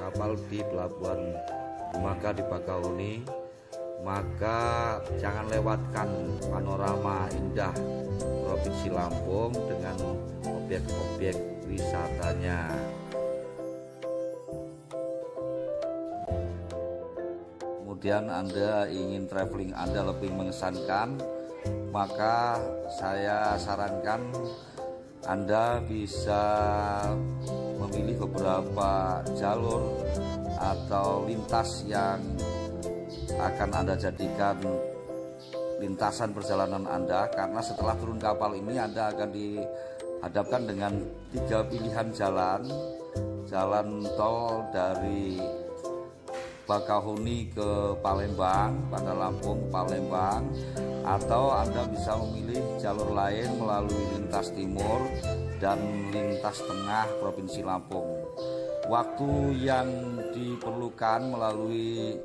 kapal di pelabuhan Dermaga di Bakahuni, maka jangan lewatkan panorama indah Provinsi Lampung dengan objek-objek wisatanya. Kemudian Anda ingin traveling Anda lebih mengesankan, maka saya sarankan Anda bisa memilih beberapa jalur atau lintas yang akan Anda jadikan lintasan perjalanan Anda, karena setelah turun kapal ini Anda akan dihadapkan dengan 3 pilihan jalan tol dari Bakahuni ke Palembang, Bandar Lampung, Palembang, atau Anda bisa memilih jalur lain melalui lintas timur dan lintas tengah Provinsi Lampung. Waktu yang diperlukan melalui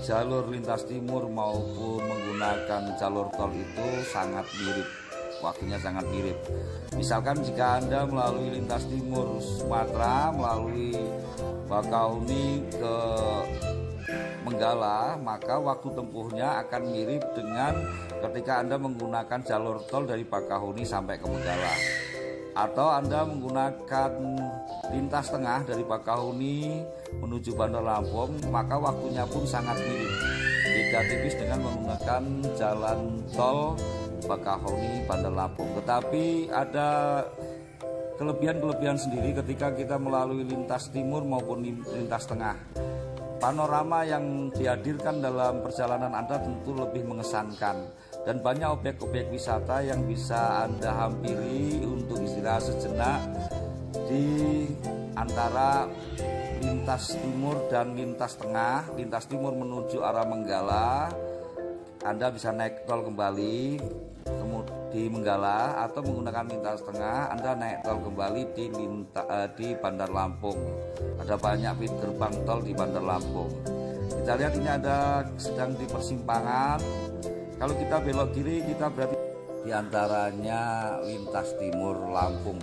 jalur lintas timur maupun menggunakan jalur tol itu sangat mirip. Waktunya sangat mirip. Misalkan jika Anda melalui lintas timur Sumatera melalui Bakahuni ke Menggala, maka waktu tempuhnya akan mirip dengan ketika Anda menggunakan jalur tol dari Bakahuni sampai ke Menggala. Atau Anda menggunakan lintas tengah dari Bakahuni menuju Bandar Lampung, maka waktunya pun sangat mirip. Beda tipis dengan menggunakan jalan tol Bakahuni Bandar Lampung. Tetapi ada kelebihan-kelebihan sendiri ketika kita melalui lintas timur maupun lintas tengah. Panorama yang dihadirkan dalam perjalanan Anda tentu lebih mengesankan, dan banyak objek-objek wisata yang bisa Anda hampiri untuk istirahat sejenak di antara lintas timur dan lintas tengah. Lintas timur menuju arah Menggala, Anda bisa naik tol kembali di Menggala, atau menggunakan lintas tengah Anda naik tol kembali di Bandar Lampung. Ada banyak gerbang tol di Bandar Lampung. Kita lihat ini ada sedang di persimpangan. Kalau kita belok kiri, kita berarti di antaranya lintas timur Lampung.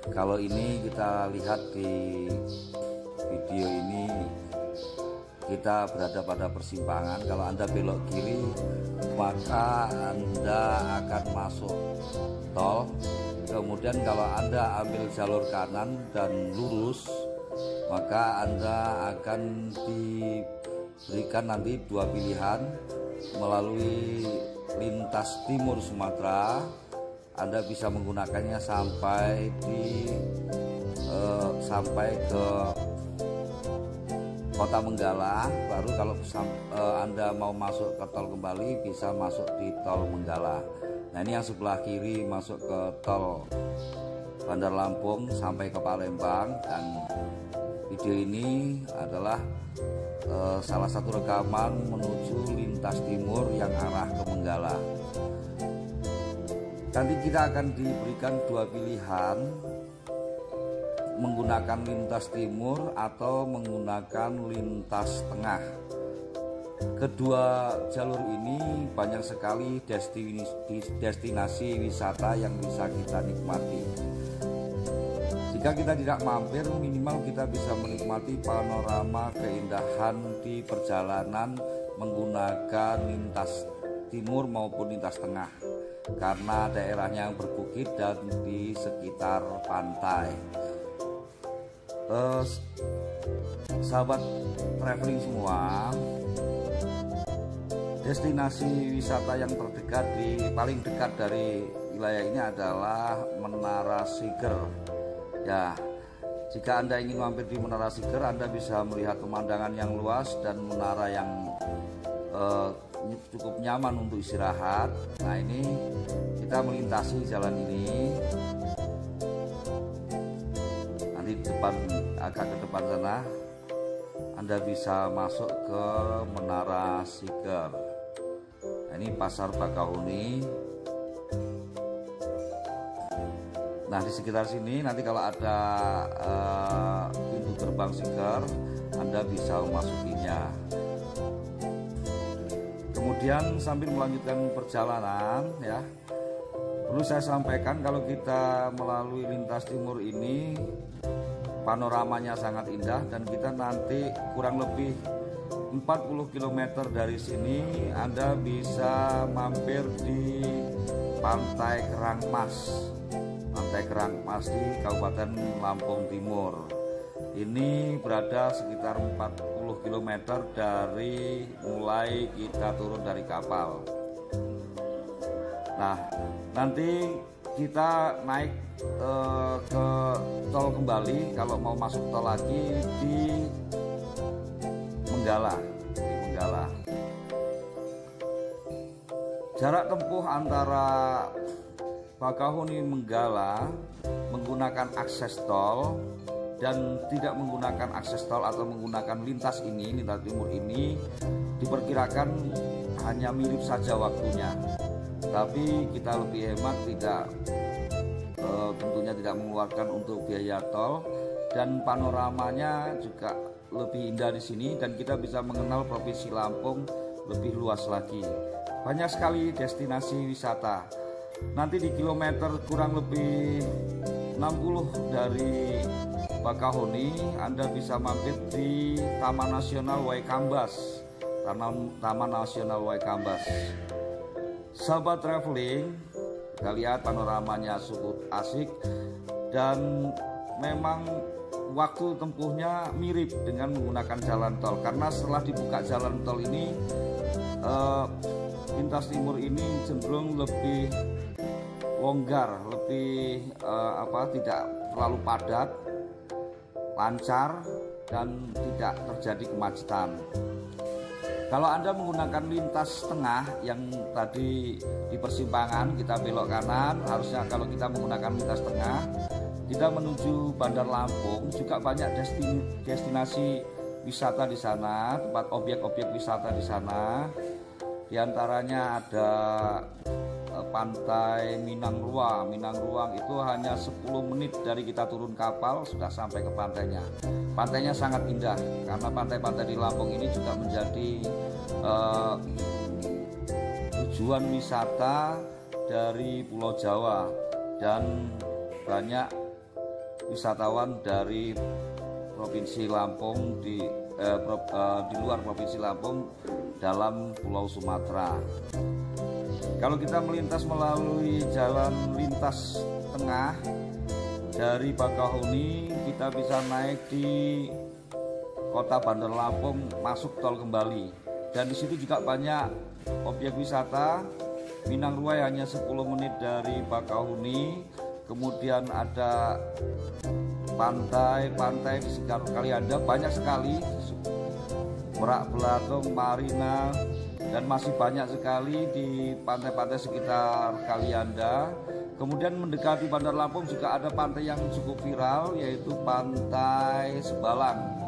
Kalau ini kita lihat di video ini, kita berada pada persimpangan. Kalau Anda belok kiri, maka Anda akan masuk tol. Kemudian kalau Anda ambil jalur kanan dan lurus, maka Anda akan diberikan nanti 2 pilihan melalui lintas timur Sumatera. Anda bisa menggunakannya sampai ke Kota Menggala. Baru kalau Anda mau masuk ke tol kembali, bisa masuk di tol Menggala. Nah, ini yang sebelah kiri masuk ke tol Bandar Lampung sampai ke Palembang. Dan video ini adalah salah satu rekaman menuju lintas timur yang arah ke Menggala. Nanti kita akan diberikan 2 pilihan, menggunakan lintas timur atau menggunakan lintas tengah. Kedua jalur ini banyak sekali destinasi wisata yang bisa kita nikmati. Jika kita tidak mampir, minimal kita bisa menikmati panorama keindahan di perjalanan menggunakan lintas timur maupun lintas tengah, karena daerahnya yang berbukit dan di sekitar pantai. Sahabat traveling semua, destinasi wisata yang paling dekat dari wilayah ini adalah Menara Siger. Ya, jika Anda ingin mampir di Menara Siger, Anda bisa melihat pemandangan yang luas dan menara yang cukup nyaman untuk istirahat. Nah, ini kita melintasi jalan ini. Nanti agak ke depan sana, Anda bisa masuk ke Menara Siger. Nah, ini Pasar Bakahuni. Nah, di sekitar sini nanti kalau ada pintu gerbang Siger, Anda bisa memasukinya. Kemudian sambil melanjutkan perjalanan, ya, perlu saya sampaikan kalau kita melalui lintas timur ini, panoramanya sangat indah, dan kita nanti kurang lebih 40 km dari sini Anda bisa mampir di Pantai Kerangmas. Pantai Kerangmas di Kabupaten Lampung Timur. Ini berada sekitar 40 km dari mulai kita turun dari kapal. Nah, nanti kita naik ke tol kembali kalau mau masuk tol lagi di Menggala. Jarak tempuh antara Bakahuni Menggala menggunakan akses tol dan tidak menggunakan akses tol atau menggunakan lintas timur ini diperkirakan hanya mirip saja waktunya. Tapi kita lebih hemat, tentunya tidak mengeluarkan untuk biaya tol, dan panoramanya juga lebih indah di sini, dan kita bisa mengenal Provinsi Lampung lebih luas lagi. Banyak sekali destinasi wisata. Nanti di kilometer kurang lebih 60 dari Bakahuni Anda bisa mampir di Taman Nasional Waikambas. Taman Nasional Waikambas. Sahabat traveling, kita lihat panoramanya cukup asik, dan memang waktu tempuhnya mirip dengan menggunakan jalan tol, karena setelah dibuka jalan tol ini lintas timur ini cenderung lebih longgar, lebih tidak terlalu padat, lancar, dan tidak terjadi kemacetan. Kalau Anda menggunakan lintas tengah yang tadi di persimpangan kita belok kanan, harusnya kalau kita menggunakan lintas tengah kita menuju Bandar Lampung, juga banyak destinasi wisata di sana, tempat objek-objek wisata di sana. Di antaranya ada Pantai Minang Ruang. Minang Ruang itu hanya 10 menit dari kita turun kapal sudah sampai ke pantainya. Pantainya sangat indah, karena pantai-pantai di Lampung ini juga menjadi tujuan wisata dari Pulau Jawa, dan banyak wisatawan dari Provinsi Lampung di luar Provinsi Lampung dalam Pulau Sumatera. Kalau kita melintas melalui jalan lintas tengah dari Bakahuni, kita bisa naik di Kota Bandar Lampung, masuk tol kembali. Dan di situ juga banyak objek wisata. Minang Ruai hanya 10 menit dari Bakahuni. Kemudian ada pantai di sekitar Kalianda, banyak sekali. Merak Belatung, Marina, dan masih banyak sekali di pantai-pantai sekitar Kalianda. Kemudian mendekati Bandar Lampung juga ada pantai yang cukup viral, yaitu Pantai Sebalang.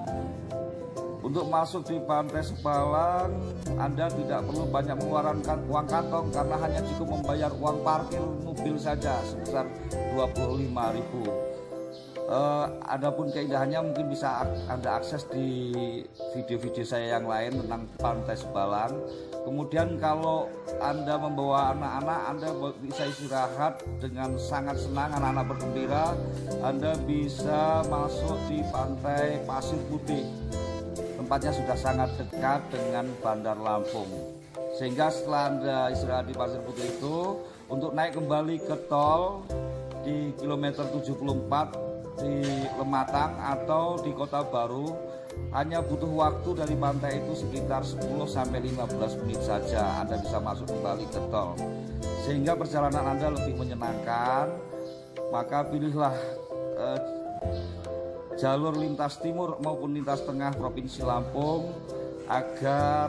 Untuk masuk di Pantai Sebalang, Anda tidak perlu banyak mengeluarkan uang kantong, karena hanya cukup membayar uang parkir mobil saja sebesar 25.000. Adapun keindahannya mungkin bisa Anda akses di video-video saya yang lain tentang Pantai Sebalang. Kemudian kalau Anda membawa anak-anak, Anda bisa istirahat dengan sangat senang, anak-anak bergembira. Anda bisa masuk di Pantai Pasir Putih. Tempatnya sudah sangat dekat dengan Bandar Lampung. Sehingga setelah Anda istirahat di Pasir Putih itu, untuk naik kembali ke tol di kilometer 74 di Lematang atau di Kota Baru, hanya butuh waktu dari pantai itu sekitar 10-15 menit saja Anda bisa masuk kembali ke tol, sehingga perjalanan Anda lebih menyenangkan. Maka pilihlah jalur lintas timur maupun lintas tengah Provinsi Lampung agar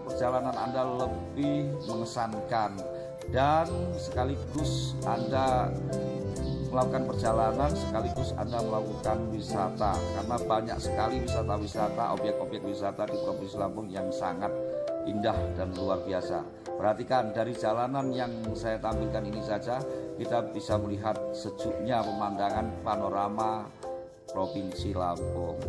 perjalanan Anda lebih mengesankan, dan sekaligus Anda melakukan perjalanan sekaligus Anda melakukan wisata, karena banyak sekali wisata-wisata, objek-objek wisata di Provinsi Lampung yang sangat indah dan luar biasa. Perhatikan, dari jalanan yang saya tampilkan ini saja kita bisa melihat sejuknya pemandangan panorama Provinsi Lampung.